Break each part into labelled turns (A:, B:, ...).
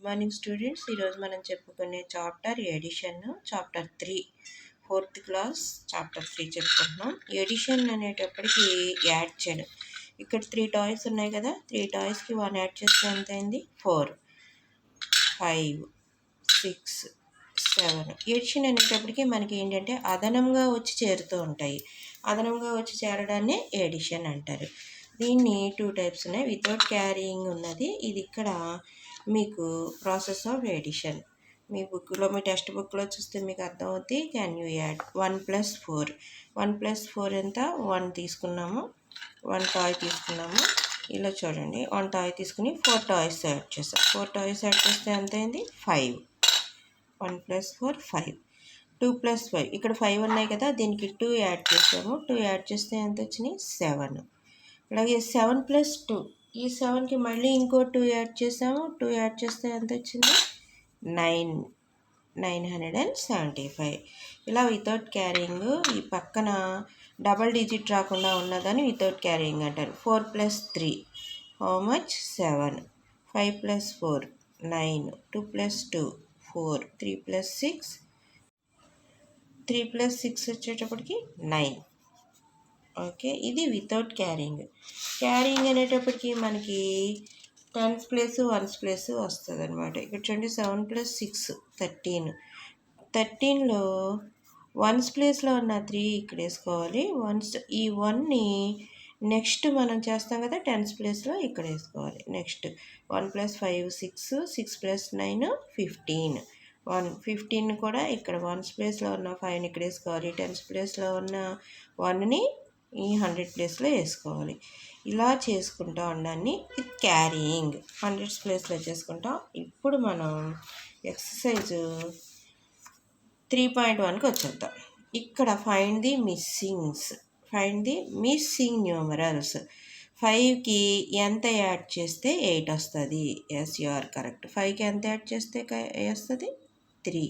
A: Morning students. ఈరోజు మనం చెప్పుకునే chapter addition, chapter 3, 4th class chapter 3 చెప్పుకుంటున్నాం. ఎడిషన్ అనేటప్పటికి యాడ్ చేయడం. ఇక్కడ 3 టాయ్స్ ఉన్నాయి కదా, 3 టాయ్స్కి 1 యాడ్ చేస్తే ఎంత అయింది? 4, 5, 6, 7. ఎడిషన్ అనేటప్పటికి మనకి ఏంటంటే అదనంగా వచ్చి చేరుతూ ఉంటాయి. అదనంగా వచ్చి చేరడాన్ని ఎడిషన్ అంటారు. దీన్ని 2 టైప్స్ ఉన్నాయి. వితౌట్ క్యారీయింగ్ ఉన్నది, ఇది ఇక్కడ మీకు ప్రాసెస్ ఆఫ్ ఎడిషన్. మీ బుక్లో, మీ టెక్స్ట్ బుక్లో చూస్తే మీకు అర్థమవుతుంది. Can you add 1 + 4. 1 + 4 ఎంత? 1 తీసుకున్నాము, 1 టాయ్ తీసుకున్నాము. ఇలా చూడండి, 1 టాయ్ తీసుకుని 4 టాయ్స్ యాడ్ చేస్తాం. 4 టాయ్స్ యాడ్ చేస్తే ఎంత అయింది? 5. 1 + 4 5. 2 + 5, ఇక్కడ 5 ఉన్నాయి కదా, దీనికి 2 యాడ్ చేసాము. 2 యాడ్ చేస్తే ఎంత వచ్చినాయి? 7. అలాగే 7 + 2, ఈ 7కి మళ్ళీ ఇంకో 2 యాడ్ చేసాము. 2 యాడ్ చేస్తే ఎంత వచ్చింది? 9. 975. ఇలా వితౌట్ క్యారింగ్, ఈ పక్కన డబల్ డిజిట్ రాకుండా ఉన్నదని వితౌట్ క్యారింగ్ అంటారు. 4 + 3 హౌ మచ్? 7. 5 + 4 9. 2 + 2 4. 3 + 6 3 + 6 వచ్చేటప్పటికి 9. ఓకే, ఇది వితౌట్ క్యారింగ్. క్యారింగ్ అనేటప్పటికి మనకి 10th ప్లేస్ 1th ప్లేస్ వస్తుంది అనమాట. ఇక్కడ చూడండి, 7 + 6 13. 13లో 1th ప్లేస్లో ఉన్న 3 ఇక్కడ వేసుకోవాలి. ఈ 1ని నెక్స్ట్ మనం చేస్తాం కదా 10th ప్లేస్లో ఇక్కడ వేసుకోవాలి. నెక్స్ట్ 1 + 5 6, 6 + 9 15. 15 కూడా ఇక్కడ 1th ప్లేస్లో ఉన్న 5ని ఇక్కడ వేసుకోవాలి. 10th ప్లేస్లో ఉన్న 1ని ఈ 100 ప్లేస్లో వేసుకోవాలి. ఇలా చేసుకుంటా ఉండాన్ని విత్ క్యారీయింగ్ 100 ప్లేస్లో చేసుకుంటాం. ఇప్పుడు మనం ఎక్సర్సైజు 3.1కి వచ్చేద్దాం. ఇక్కడ ఫైండ్ ది మిస్సింగ్ న్యూమరల్స్. 5కి ఎంత యాడ్ చేస్తే 8 వస్తుంది? Yes, you are correct. 5కి ఎంత యాడ్ చేస్తే వస్తుంది? 3.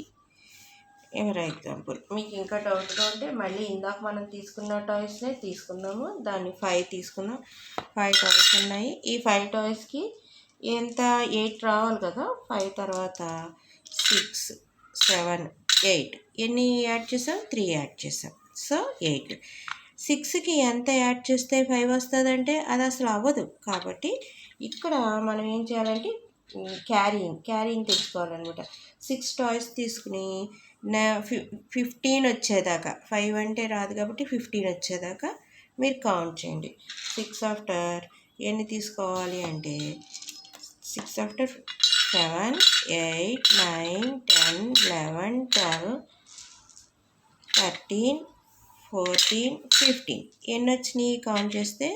A: ఫర్ ఎగ్జాంపుల్, మీకు ఇంకా డౌట్గా ఉంటే మళ్ళీ ఇందాక మనం తీసుకున్న టాయ్స్నే తీసుకున్నాము. దాన్ని 5 తీసుకున్నాం. 5 టాయ్స్ ఉన్నాయి. ఈ 5 టాయ్స్కి ఎంత? 8 రావాలి కదా. 5 తర్వాత 6, 7, 8. ఎన్ని యాడ్ చేసాం? 3 యాడ్ చేసాం. సో 8. 6కి ఎంత యాడ్ చేస్తే 5 వస్తుందంటే అది అసలు అవ్వదు. కాబట్టి ఇక్కడ మనం ఏం చేయాలంటే క్యారీయింగ్ తెచ్చుకోవాలన్నమాట. 6 టాయ్స్ తీసుకుని 15 వచ్చేదాకా, 5 అంటే రాదు కాబట్టి 15 వచ్చేదాకా మీరు కౌంట్ చేయండి. 6 ఆఫ్టర్ ఎన్ని తీసుకోవాలి అంటే 6 ఆఫ్టర్ 7, 8, 9, 10, 11, 12, 13, 14, 15. ఎన్ని వచ్చినాయి కౌంట్ చేస్తే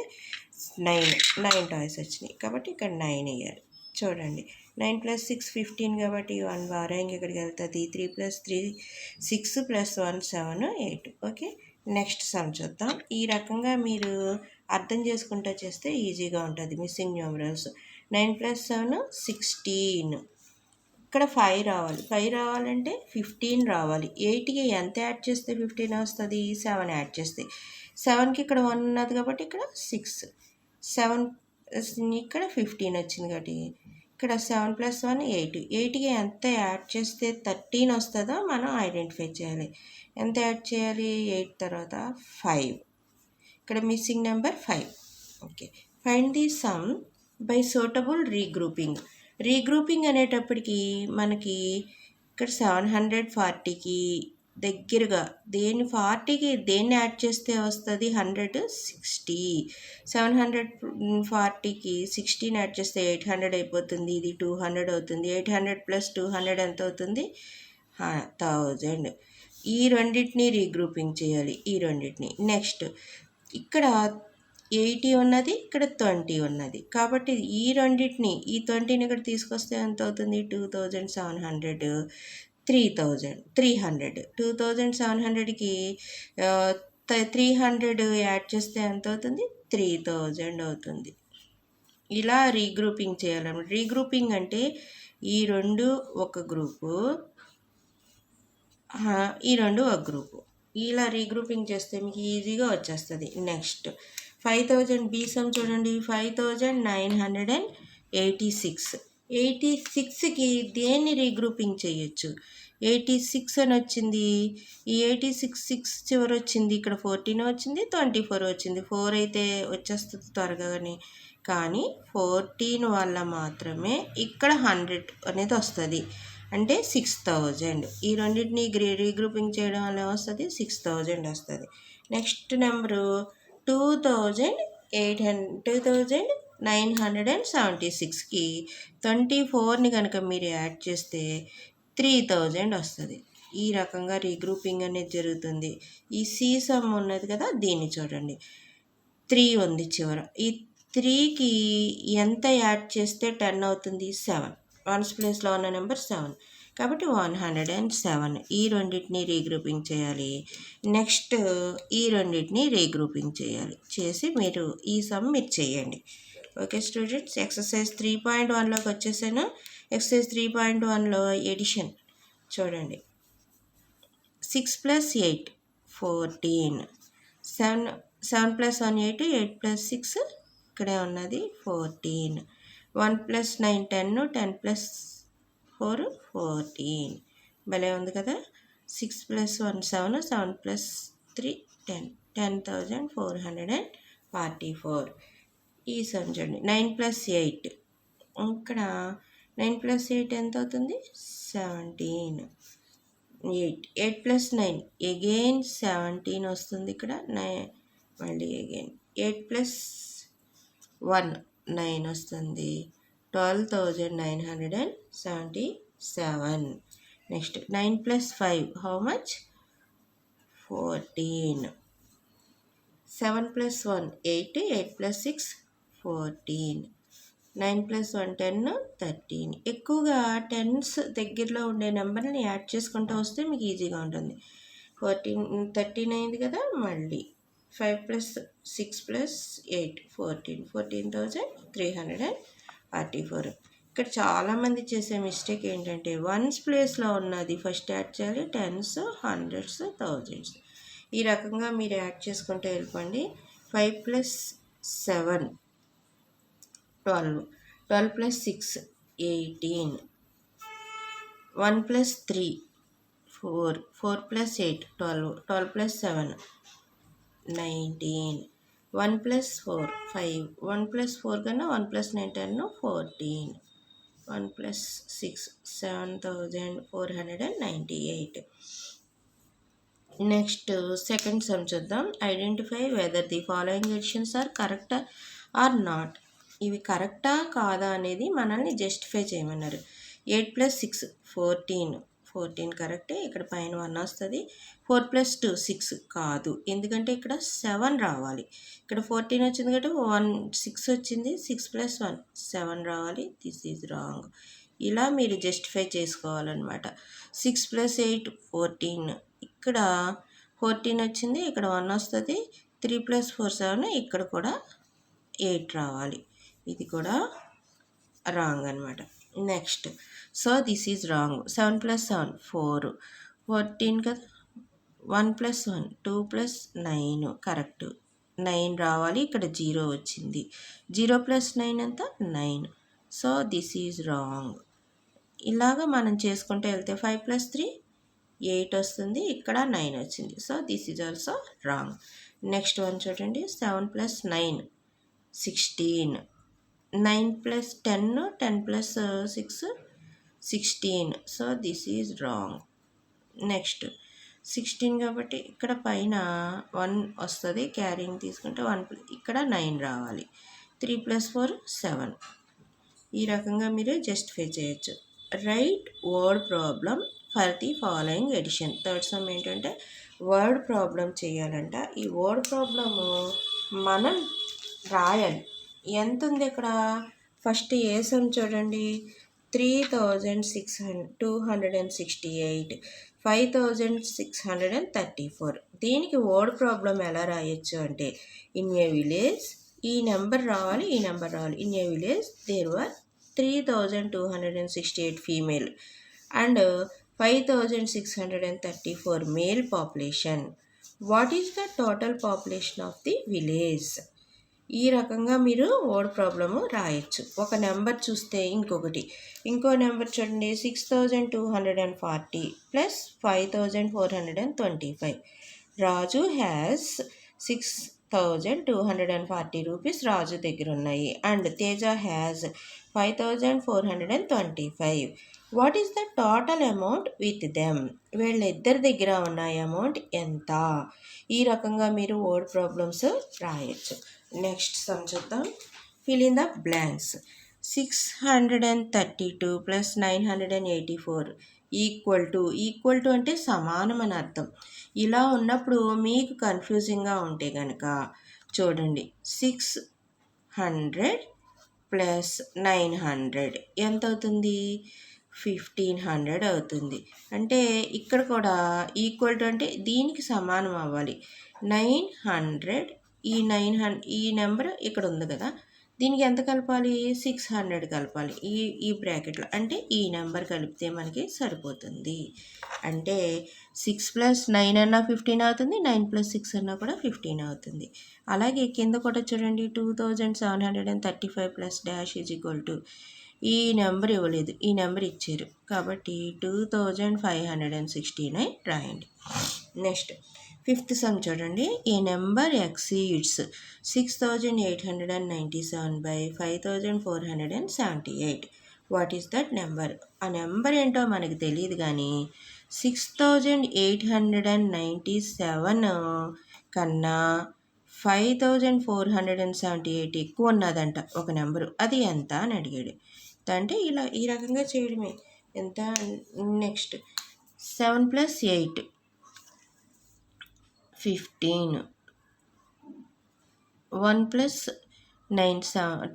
A: 9 టాయ్స్ వచ్చినాయి. కాబట్టి ఇక్కడ 9 వేయాలి. చూడండి, 9 + 6 15 కాబట్టి 1 వారానికి ఇక్కడికి వెళ్తుంది. 3 + 3 6 + 1 7, 8. ఓకే, నెక్స్ట్ సమ్ చూద్దాం. ఈ రకంగా మీరు అర్థం చేసుకుంటూ చేస్తే ఈజీగా ఉంటుంది. Missing numerals 9 + 7 16. ఇక్కడ 5 రావాలి. 5 రావాలంటే 15 రావాలి. 8కి ఎంత యాడ్ చేస్తే 15 వస్తుంది? 7 యాడ్ చేస్తే. 7కి ఇక్కడ 1 ఉన్నది కాబట్టి ఇక్కడ 6. 7 ఇక్కడ 15 వచ్చింది కాబట్టి ఇక్కడ 7 + 1 8. 8కి ఎంత యాడ్ చేస్తే 13 వస్తుందో మనం ఐడెంటిఫై చేయాలి. ఎంత యాడ్ చేయాలి? 8 తర్వాత 5. ఇక్కడ missing number 5. Okay, find the sum by suitable regrouping అనేటప్పటికి మనకి ఇక్కడ 740కి దగ్గరగా 40కి దేన్ని యాడ్ చేస్తే వస్తుంది? 160. 740కి 16 యాడ్ చేస్తే 800 అయిపోతుంది. ఇది 200 అవుతుంది. 800 + 200 ఎంత అవుతుంది? 1000. ఈ రెండింటిని రీగ్రూపింగ్ చేయాలి, ఈ రెండింటిని. నెక్స్ట్ ఇక్కడ 80 ఉన్నది, ఇక్కడ 20 ఉన్నది కాబట్టి ఈ రెండింటిని, ఈ 20ని ఇక్కడ తీసుకొస్తే ఎంత అవుతుంది? 2700. 300. 2700కి 300 యాడ్ చేస్తే ఎంత అవుతుంది? 3000 అవుతుంది. ఇలా రీగ్రూపింగ్ చేయాలన్నమాట. రీగ్రూపింగ్ అంటే ఈ రెండు ఒక గ్రూపు, ఈ రెండు ఒక గ్రూపు. ఇలా రీగ్రూపింగ్ చేస్తే మీకు ఈజీగా వచ్చేస్తుంది. నెక్స్ట్ 5000 బీ సమ్ చూడండి. 5986. 86కి దేన్ని రీగ్రూపింగ్ చేయొచ్చు? 86 అని వచ్చింది. ఈ 86 చివరి వచ్చింది. ఇక్కడ 14 వచ్చింది, 24 వచ్చింది. 4 అయితే వచ్చేస్తుంది త్వరగానే. కానీ 14 వల్ల మాత్రమే ఇక్కడ 100 అనేది వస్తుంది. అంటే 6000. ఈ రెండింటిని రీగ్రూపింగ్ చేయడం వల్ల వస్తుంది 6000 వస్తుంది. నెక్స్ట్ నెంబరు 2976కి 24ని కనుక మీరు యాడ్ చేస్తే 3000 వస్తుంది. ఈ రకంగా రీగ్రూపింగ్ అనేది జరుగుతుంది. ఈ సి సమ్ ఉన్నది కదా, దీన్ని చూడండి. 3 ఉంది చివర. ఈ 3కి ఎంత యాడ్ చేస్తే 10 అవుతుంది? 7. వన్స్ ప్లేస్లో ఉన్న నెంబర్ 7 కాబట్టి 107. ఈ రెండింటిని రీగ్రూపింగ్ చేయాలి. నెక్స్ట్ ఈ రెండింటిని రీగ్రూపింగ్ చేయాలి. చేసి మీరు ఈ సమ్ మీరు చేయండి. ఓకే స్టూడెంట్స్, ఎక్సర్సైజ్ 3.1లోకి వచ్చేసాను. ఎక్సర్సైజ్ 3.1లో ఎడిషన్ చూడండి. 6 + 8 14. 7 + 1 8, 8 + 6 ఇక్కడే ఉన్నది 14. 1 + 9 10, 10 + 4 14. భలే ఉంది కదా. 6 + 1 7, 7 + 3 10. 10,444. ఈ సమ్ చూడండి. 9 + 8 ఇక్కడ 9 + 8 ఎంత అవుతుంది? 17. 8 + 9 అగైన్ 17 వస్తుంది ఇక్కడ. మళ్ళీ అగైన్ 8 + 1 9 వస్తుంది. 12,977. Next 9 + 5 how much? 14. 7 + 1 8, 8 + 6 14. 9 + 1 10, 13. ఎక్కువగా టెన్స్ దగ్గరలో ఉండే నెంబర్ని యాడ్ చేసుకుంటూ వస్తే మీకు ఈజీగా ఉంటుంది. 13 అయింది కదా. మళ్ళీ 5 + 6 + 8 14. 14,344. ఇక్కడ చాలామంది చేసే మిస్టేక్ ఏంటంటే వన్స్ ప్లేస్లో ఉన్నది ఫస్ట్ యాడ్ చేయాలి. టెన్స్, హండ్రెడ్స్, థౌజండ్స్ ఈ రకంగా మీరు యాడ్ చేసుకుంటూ వెళ్ళిపోండి. 5 + 7 12. 12 + 6 18. 1 + 3 4. 4 + 8 12. 12 + 7 19. 1 + 4 5. 1 + 4 కన్నా 1 + 9 10 14. 1 + 6 7,498. నెక్స్ట్ సెకండ్ సమ్ చూద్దాం. Identify whether the following additions are correct or not. ఇవి కరెక్టా కాదా అనేది మనల్ని జస్టిఫై చేయమన్నారు. 8 + 6 14. 14 కరెక్టే. ఇక్కడ పైన 1 వస్తుంది. 4 + 2 6 కాదు, ఎందుకంటే ఇక్కడ 7 రావాలి. ఇక్కడ 14 వచ్చింది కాబట్టి 6 వచ్చింది. 6 + 1 7 రావాలి. This is wrong. ఇలా మీరు జస్టిఫై చేసుకోవాలన్నమాట. 6 + 8 14. ఇక్కడ 14 వచ్చింది, ఇక్కడ 1 వస్తుంది. 3 + 4 7, ఇక్కడ కూడా 8 రావాలి. ఇది కూడా రాంగ్ అనమాట. Next so this is wrong. 7 + 7 4. 14 కదా. 1 + 1 2 + 9 కరెక్ట్. 9 రావాలి. ఇక్కడ 0 వచ్చింది. 0 + 9 ఎంత? 9. So this is wrong. ఇలాగ మనం చేసుకుంటూ వెళ్తే 5 + 3 8 వస్తుంది. ఇక్కడ 9 వచ్చింది. So this is also wrong. Next one చూడండి. 7 + 9 16. 9 + 10 10 + 6 16. So this is wrong. Next 16 కాబట్టి ఇక్కడ పైన 1 వస్తుంది. క్యారింగ్ తీసుకుంటే 1 ఇక్కడ 9 రావాలి. 3 + 4 7. ఈ రకంగా మీరు జస్టిఫై చేయొచ్చు. Write word problem for the following addition. Third sum ఏంటంటే వర్డ్ ప్రాబ్లం చేయాలంట. ఈ వర్డ్ ప్రాబ్లము మనం రాయాలి. ఎంత ఉంది ఇక్కడ? ఫస్ట్ ఏ సమ్ చూడండి. 3,268 5,634. దీనికి వర్డ్ ప్రాబ్లం ఎలా రాయొచ్చు అంటే ఇన్ ఏ విలేజ్ ఈ నెంబర్ రావాలి, ఈ నెంబర్ రావాలి. In a village there were 3,268 female and 5,634 male population. What is the total population of the village? ఈ రకంగా మీరు వర్డ్ ప్రాబ్లము రాయొచ్చు. ఒక నెంబర్ చూస్తే ఇంకో నెంబర్ చూడండి, 6240 ప్లస్ 5425. రాజు హ్యాస్ 6240 రూపీస్ రాజు దగ్గర ఉన్నాయి and Teja has 5425. What is the total amount with them? వీళ్ళిద్దరి దగ్గర ఉన్న అమౌంట్ ఎంత? ఈ రకంగా మీరు వర్డ్ ప్రాబ్లమ్స్ రాయొచ్చు. నెక్స్ట్ సమ్ చూద్దాం. Fill in the blanks. 632 plus 984 equal to అంటే సమానం అని అర్థం. ఇలా ఉన్నప్పుడు మీకు కన్ఫ్యూజింగ్గా ఉంటే కనుక చూడండి, 600 ప్లస్ 900 ఎంత అవుతుంది? 1500 అవుతుంది. అంటే ఇక్కడ కూడా ఈక్వల్ టు అంటే దీనికి సమానం అవ్వాలి. 900 ఈ నెంబర్ ఇక్కడ ఉంది కదా, దీనికి ఎంత కలపాలి? 600 కలపాలి ఈ బ్రాకెట్లో. అంటే ఈ నెంబర్ కలిపితే మనకి సరిపోతుంది. అంటే 6 ప్లస్ 9 అన్నా 15 అవుతుంది, 9 ప్లస్ 6 అన్నా కూడా 15 అవుతుంది. అలాగే కింద కూడా చూడండి, 2735 plus dash is equal to, ఈ నెంబర్ ఇవ్వలేదు, ఈ నెంబర్ ఇచ్చారు కాబట్టి 2569 రాయండి. నెక్స్ట్ ఫిఫ్త్ సమ్ చూడండి. A number exceeds 6897 by 5478. What is that number? ఆ నెంబర్ ఏంటో మనకి తెలియదు కానీ 6897 కన్నా 5478 ఎక్కువ ఉన్నదంట ఒక నెంబరు. అది ఎంత అని అడిగాడు. అంటే ఇలా ఈ రకంగా చేయడమే. ఎంత? Next 7 plus 8 15, 1 plus 9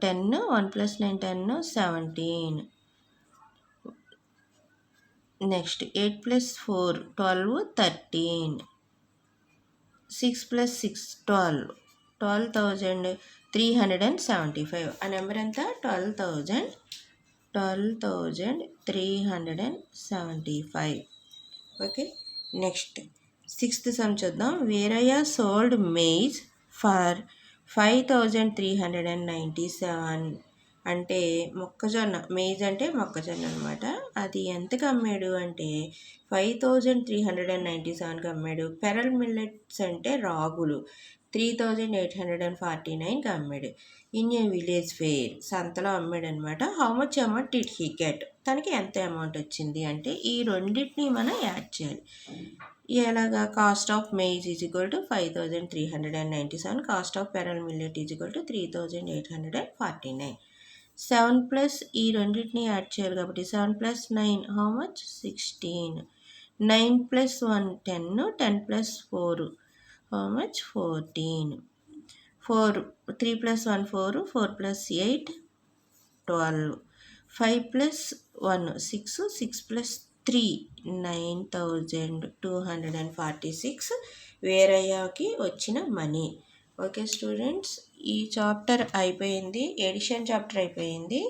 A: 10, 1 plus 9 10, 17. Next 8 plus 4 12, 13. 6 plus 6 12, 12,375. ఆ నెంబర్ ఎంత? 12,375. ఓకే. నెక్స్ట్ సిక్స్త్ సమ్ చూద్దాం. Veerayya sold maize for 5397. అంటే మొక్కజొన్న, మేజ్ అంటే మొక్కజొన్న అనమాట. అది ఎంతకు అమ్మాడు అంటే 5397కి అమ్మాడు. పెరల్ మిల్లెట్స్ అంటే రాగులు 3849కి అమ్మాడు. ఇన్ ఏ విలేజ్ ఫెయిర్, సంతలో అమ్మాడు అనమాట. How much amount did he get? తనకి ఎంత అమౌంట్ వచ్చింది అంటే ఈ రెండింటిని మనం యాడ్ చేయాలి. ఎలాగా? Cost of maize is equal to 5397, cost of pearl millet is equal to 3849. 7 plus ఈ రెండింటిని యాడ్ చేయాలి కాబట్టి 7 plus 9 how much? 16. 9 plus 1 10, 10 plus 4 how much? 14. 3 plus 1 4, 4 plus 8 12. 5 plus 1 6, 6 plus 3 9246 వీరయ్యకి వచ్చిన మనీ. ఓకే స్టూడెంట్స్, ఈ చాప్టర్ అయిపోయింది, ఎడిషన్ చాప్టర్ అయిపోయింది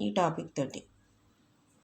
A: ఈ టాపిక్ తోటి.